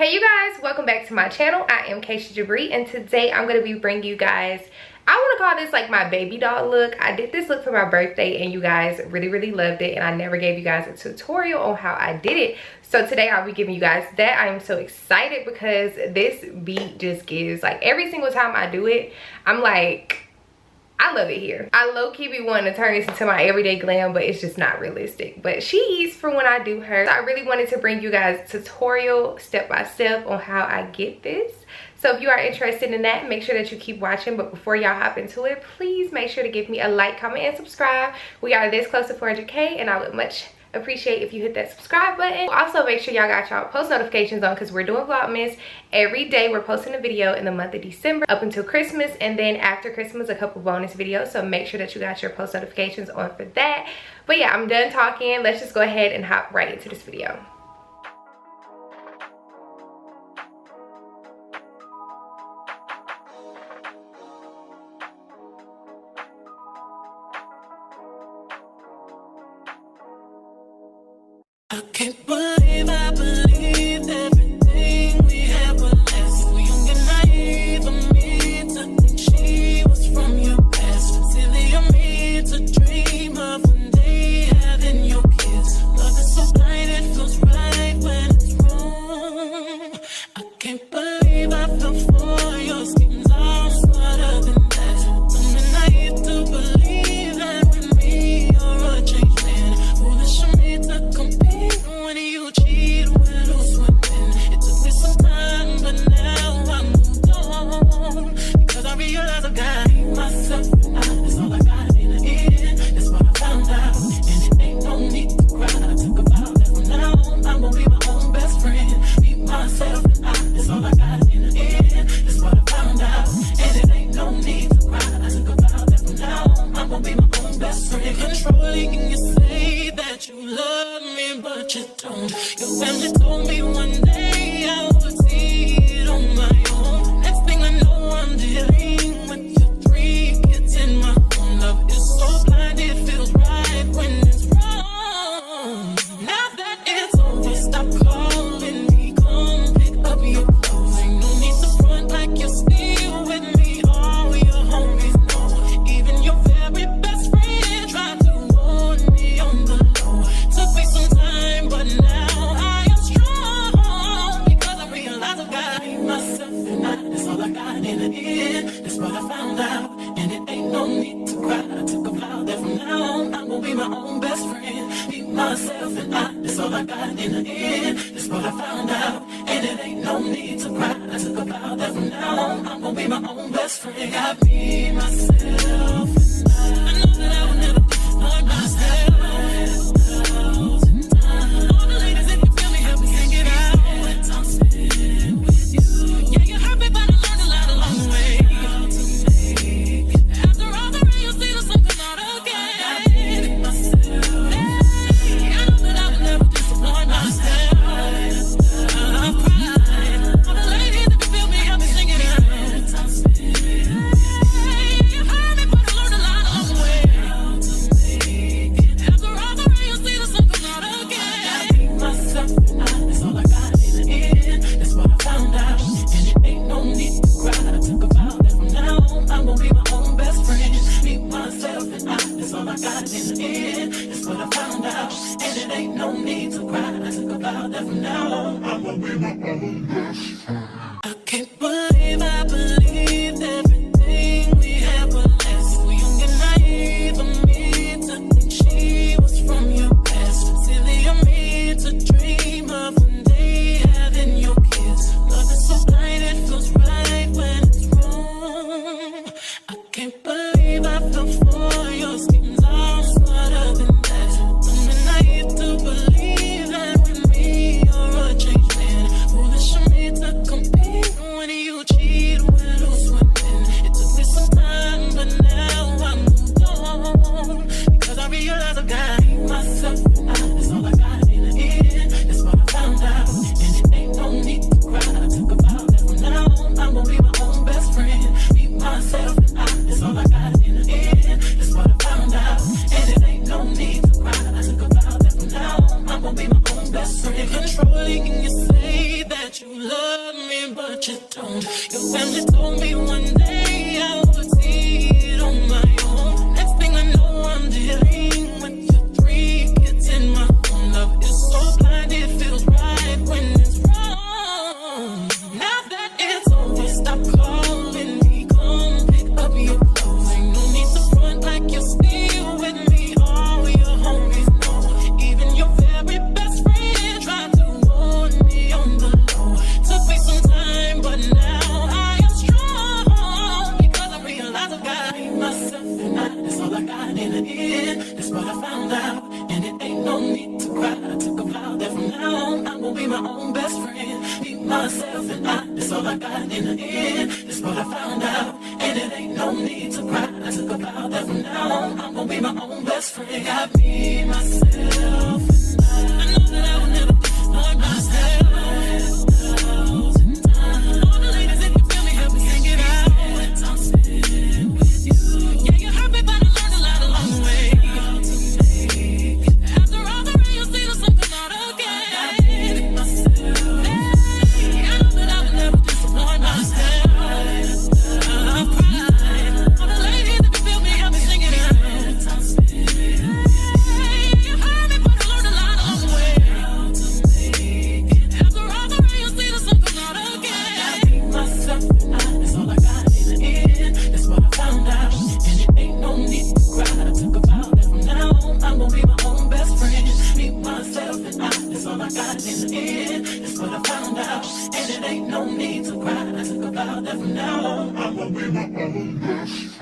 Hey you guys, welcome back to my channel. I am Kashiajabre, and today I'm going to be bringing you guys, I want to call this like my baby doll look. I did this look for my birthday and you guys really loved it, and I never gave you guys a tutorial on how I did it. So today I'll be giving you guys that. I am so excited because this beat just gives, like, every single time I do it, I'm like, I love it here. I low-key be wanting to turn this into my everyday glam, but it's just not realistic. But she's for when I do her. So I really wanted to bring you guys a tutorial step-by-step on how I get this. So if you are interested in that, make sure that you keep watching. But before y'all hop into it, please make sure to give me a like, comment, and subscribe. We are this close to 400K, and I would much appreciate if you hit that subscribe button. Also, make sure y'all got y'all post notifications on, because we're doing Vlogmas every day. We're posting a video in the month of December up until Christmas, and then after Christmas a couple bonus videos. So make sure that you got your post notifications on for that. But yeah, I'm done talking. Let's just go ahead and hop right into this video. I can't believe I believed everything we had was less. So young and naive of me to think she was from your past. Silly of me to dream of one day having your kids. Love is so blind, it feels right when it's wrong. I can't believe I fell for your schemes. I'm smarter than that. I'm naive to believe that with me you're a changed man. Foolish of me to compete when you cheat, when who's swimming. It took me some time, but now I moved on, because I realize I got myself, and that's all I got in the end. That's what I found out, and it ain't no need to cry. I took a vow that from now on I'm gonna be my own best friend. Be myself, and that's all I got in the end. That's what I found out, and it ain't no need to cry. I took a vow that from now on I'm gonna be my own best friend. Controlling, you say that you love me, but you don't. Your family told me one day I would see it on my own. Next thing I know, I'm dealing with your 3 kids in my own. Love is so blind, it feels right when it's wrong. Now that it's over, stop calling me, come pick up your clothes. Ain't no need to front like you're still with me. All your homies know, even your very best friend tried to warn me on the low. Took me some time, but now I am strong, because I realize I got myself, and that's all I got in the end. That's what I found out, and it ain't no need to cry. I took a vow that from now on I'm gonna be my own best friend. Be myself, and that's all I got in the end. That's what I found out, and it ain't no need to cry. I took a vow that from now on I'm gonna be my own best friend. Got me, myself, and I know that I will never disappoint myself. All the ladies, if you feel me, help me sing it out. I'm sitting with you. Yeah, you hurt me, but I learned a lot along the way. After all the rain, you'll see the sun come out again. I did myself. Yeah, I know that I will never disappoint myself. I'm crying. All the ladies, if you feel me, help me sing it out. I'm sitting with you. You hurt me, but I learned a lot along the way. After all the rain, you'll see the sun come out again. I be myself, and that's all I got in the end. That's what I found out, and it ain't no need to cry. I took a vow that from now on I'm gonna be my own best friend. Be myself, and that's all I got in the end. That's what I found out, and it ain't no need to cry. I took a vow that from now on I'm gonna be my own best friend. I can't believe I believed everything we had was less. So young and naive of me to think she was from your past. Silly of me to dream of one day having your kids. Love is so blind, it feels right when it's wrong. I can't believe I fell for your schemes. I'm smarter than that. I'm naive to believe that with me you're a changed man. Foolish of me to come but you don't. Your family told me one day I would see it on my own. Next thing I know, I'm dealing with your 3 kids in my own. Love is so blind, it feels right when it's wrong. Now that it's over, stop calling me. Come pick up your clothes. Ain't no need to front like you're still with me. All your homies know. Even your very best friend tried to warn me on the low. Took me some time, but now I am strong. Because I realize I got myself and that's all I got in the end. That's what I found out. And it ain't no need to cry. I took a vow that from now on I'm gonna be my own best friend. Be myself and that's all I got in the end. That's what I found out. And it ain't no need to cry. I took a vow that from now on I'm gonna be my own best friend. Got me, myself, and I know that I will never disappoint myself. All the ladies, if you feel me, help me sing it out. I'm sitting with you. Yeah, you hurt me, but I learned a lot along the way. After all the rain, you see the sun come out again. Hey, I know that I will never disappoint myself. I'm crying. All the ladies, if you feel me, help me sing it out. I'm sitting with you. You hurt me, but I learned a lot along the way. After all the rain, you see the sun come out again. I beat myself and that's all I got in the end. That's what I found out. And it ain't no need to cry. I took a vow that from now on I'm gonna be my own best friend. Beat myself and that's all I got in the end. That's what I found out. And it ain't no need to cry. I took a vow that from now on I'm gonna be my own best friend.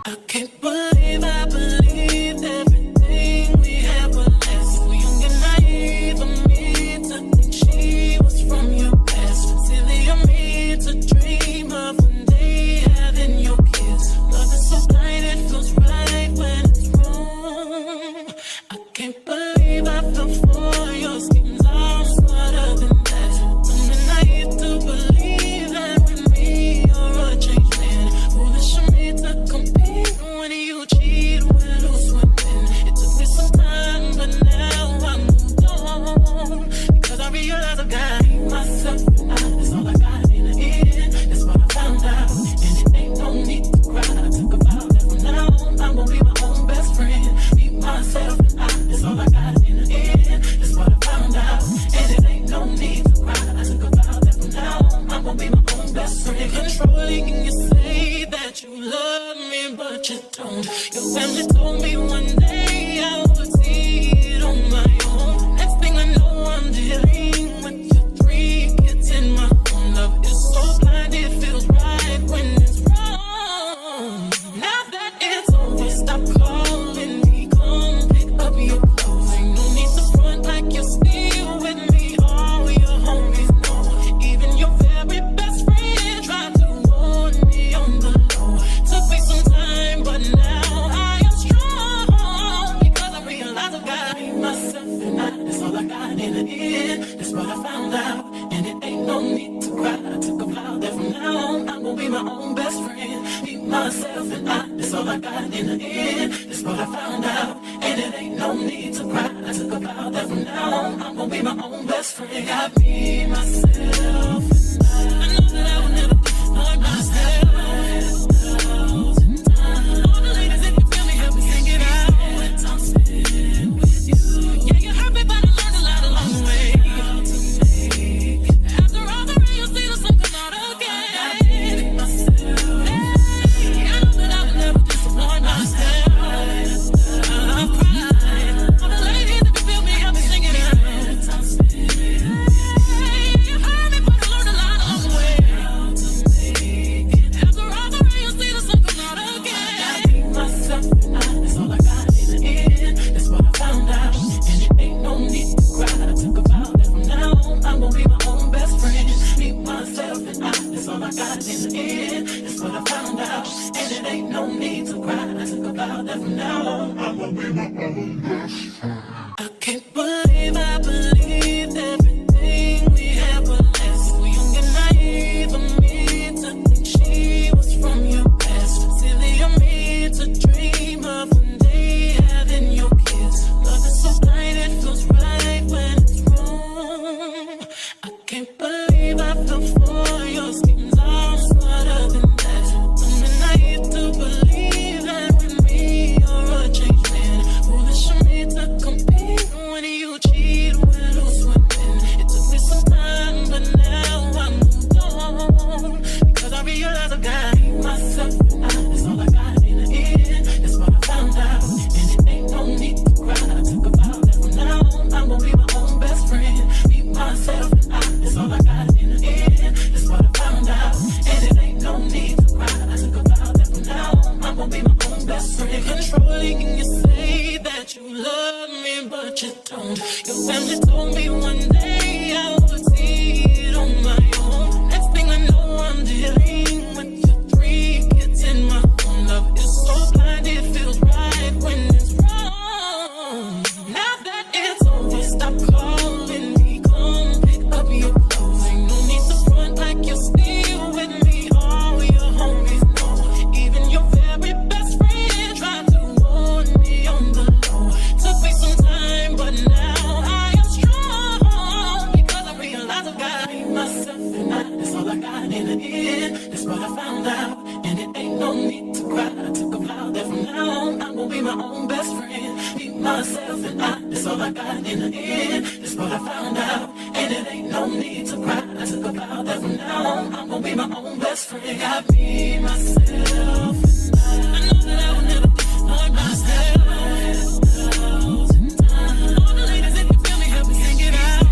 I can't believe I believed everything we had was less. So young and naive of me to think she was from your past. Silly of me to dream of one day having your kids. Love is so blind, it feels right when it's wrong. I can't believe I fell for your schemes. I'm smarter than that. I'm naive to believe that with me you're a changed man. Foolish of me to compete when you cheat, we're lose women. It took me some time, but now I'm moved on. Because I realize I got myself and that's all I got in the end. That's what I found out. And it ain't no need to cry. I took a vow that from now on I'm gonna be my own best friend. Be myself and that's all I got in the end. That's what I found out. And it ain't no need to cry. I took a vow that from now on I'm gonna be my own best friend. Controlling and you say that you love me, but you don't. Your family told me one day I would see it on my own. Next thing I know, I'm dealing with your 3 kids in my own. Love is so blind, it feels right when it's wrong. Now that it's over, stop calling me. Come pick up your clothes. Ain't no need to front like you're still with me. All your homies know. Even your very best friend tried to warn me on the low. Took me some time, but now I am strong. Because I realize I got myself and that's all I got in the end. That's what I found out. And it ain't no need to cry. I took a vow that from now on I'm gonna be my own best friend. Be myself and that's all I got in the end. That's what I found out. And it ain't no need to cry. I took a vow that from now on I'm gonna be my own best friend. Got me, myself, and I know that I will never disappoint myself. All the ladies, if you feel me, help me sing it out. I'm sitting with you. Yeah, you hurt me, but I learned a lot along the way. After all the rain, you see the sun come out again. I know that I will never disappoint myself. I'm crying. All the ladies, if you feel me, help me sing it out. I'm sitting with you. You hurt me, but I learned a lot along the way. After all the rain, you see the sun come out again. I beat myself and that's all I got in the end. That's what I found out. And it ain't no need to cry. I took a vow that from now on I'm gonna be my own best friend. Be myself and that's all I got in the end. That's what I found out. And it ain't no need to cry. I took a vow that from now on I'm gonna be my own best friend. I can't believe I believed everything we had was less. So young and naive of me to think she was from your past. Silly of me to dream of one day having your kids. Love is so blind, it feels right when it's wrong. I can't believe I fell for your skin. in the end. That's what I found out, and it ain't no need to cry. I took a vow that from now on I'm gonna be my own best friend. Be myself and I, that's all I got in the end. That's what I found out, and it ain't no need to cry. I took a vow that from now on I'm gonna be my own best friend. Got me, myself, and I know that I will never disappoint myself. All the ladies, if you feel me, help me sing it out.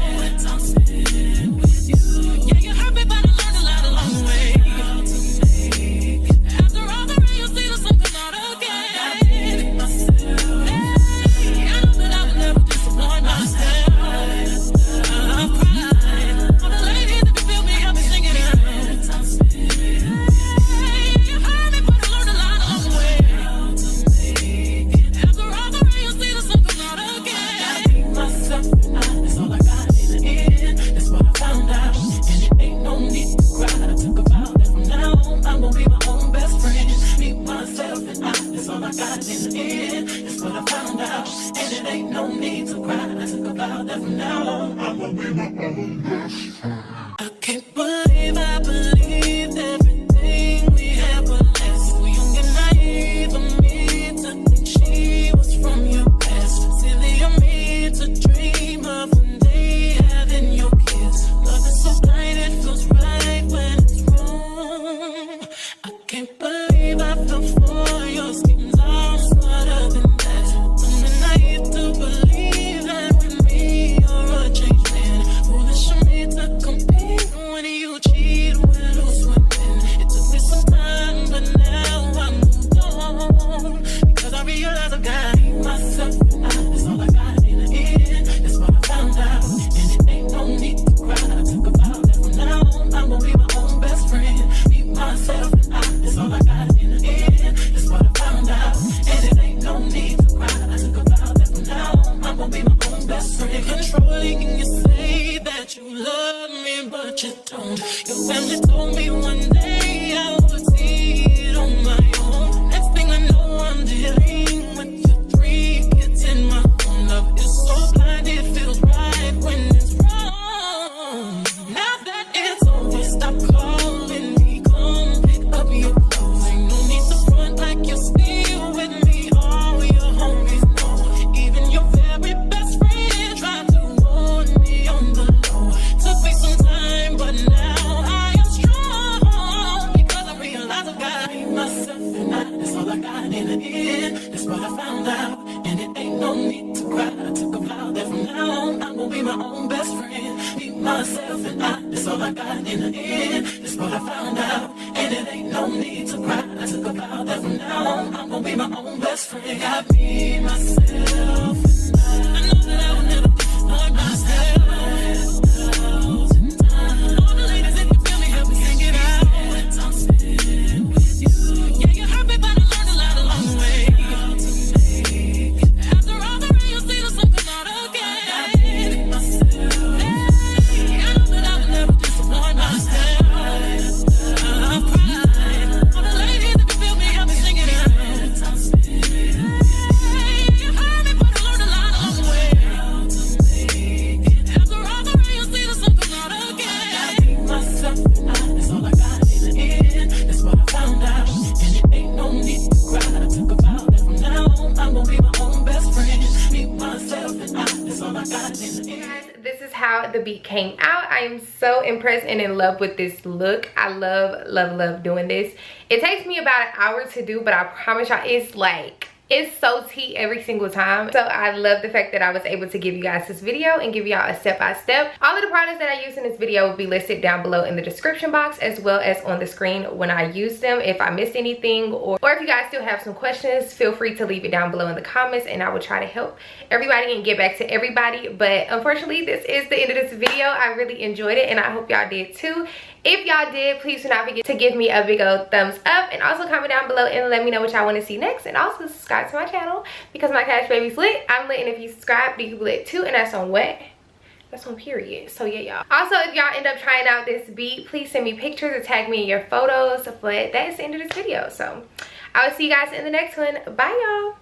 I'm sitting with you. Yeah, you hurt me, but I learned a lot along the way. After all the rain, you'll see the sun come out again. Hey, I know that I will never disappoint myself. I'm crying. All the ladies, if you feel me, help me sing it out. I'm sitting with you. You hurt me, but I learned a lot along the way. After all the rain, you'll see the sun come out again. I be myself and I, that's all I got in the end. That's what I found out, and it ain't no need to cry. I took a vow that from now on I'm gonna be my own best friend. Be myself and I, that's all I got in the end. That's what I found out, and it ain't no need to cry. I took a vow that from now on I'm gonna be my own best friend. I can't believe I believed everything we had was less. So young and naive of me to think she was from your past. Silly of me to dream of one day having your kids. Love is so blind, it feels right when it's wrong. I can't believe I fell for your schemes. I'm smarter than that. Dumb and naive to believe that with me you're a changed man. Foolish of me to compete when you cheat with who's swimming. It took me some time, but now I moved on because I realize I got myself and I, that's all I got in the end. That's what I found out, and it ain't no need to cry. I took a vow that from now on I'm gonna be my own best friend. Be myself and I, that's all I got in the end. That's what I found out, and it ain't no need to cry. I took a vow that from now on I'm gonna be my own best friend. Controlling, and you say that you love me, but you don't. Your family told me one day I would see it on my own. Next thing I know, I'm dealing with your 3 kids in my own. Love is so blind, it feels right when it's wrong. Now that it's over, stop calling me. Come pick up your clothes. Ain't no need to front like you're still with me. All your homies know. Even your very best friend tried to warn me on the low. Took me some time, but now I am strong because I realize I got myself and I, that's all I got in the end. That's what I found out, and it ain't no need to cry. I took a vow that from now on I'm gonna be my own best friend. Be myself and I, that's all I got in the end. That's what I found out, and it ain't no need to cry. I took a vow that from now on I'm gonna be my own best friend. Got me, myself, and I know that I will never disappoint myself. All the ladies, if you feel me, help me sing it out. I'm sitting with you. Yeah, you hurt me, but I learned a lot along the way. After all the rain, you'll see the sun come out again. Hey, I know that I will never disappoint myself. I'm crying. All the ladies, if you feel me, help me sing it out. I'm sitting with you. You hurt me, but I learned a lot along the way. After all the rain, you'll see the sun come out again. I be myself and I, that's all I got in the end. That's what I found out, and it ain't no need to cry. I took a vow that from now on I'm gonna be my own best friend. Be myself and I, that's all I got in the end. Guys, this is how the beat came out. I am so impressed and in love with this look. I love doing this. It takes me about an hour to do, but I promise y'all it's so tea every single time. So I love the fact that I was able to give you guys this video and give y'all a step-by-step. All of the products that I use in this video will be listed down below in the description box, as well as on the screen when I use them. If I missed anything, or if you guys still have some questions, feel free to leave it down below in the comments, and I will try to help everybody and get back to everybody. But unfortunately, this is the end of this video. I really enjoyed it, and I hope y'all did too. If y'all did, please do not forget to give me a big old thumbs up, and also comment down below and let me know what y'all want to see next, and also subscribe to my channel because my cash baby's lit. I'm lit, and if you subscribe, you lit too, and that's on what? That's on period. So yeah, y'all. Also, if y'all end up trying out this beat, please send me pictures or tag me in your photos. But that's the end of this video. So I will see you guys in the next one. Bye, y'all.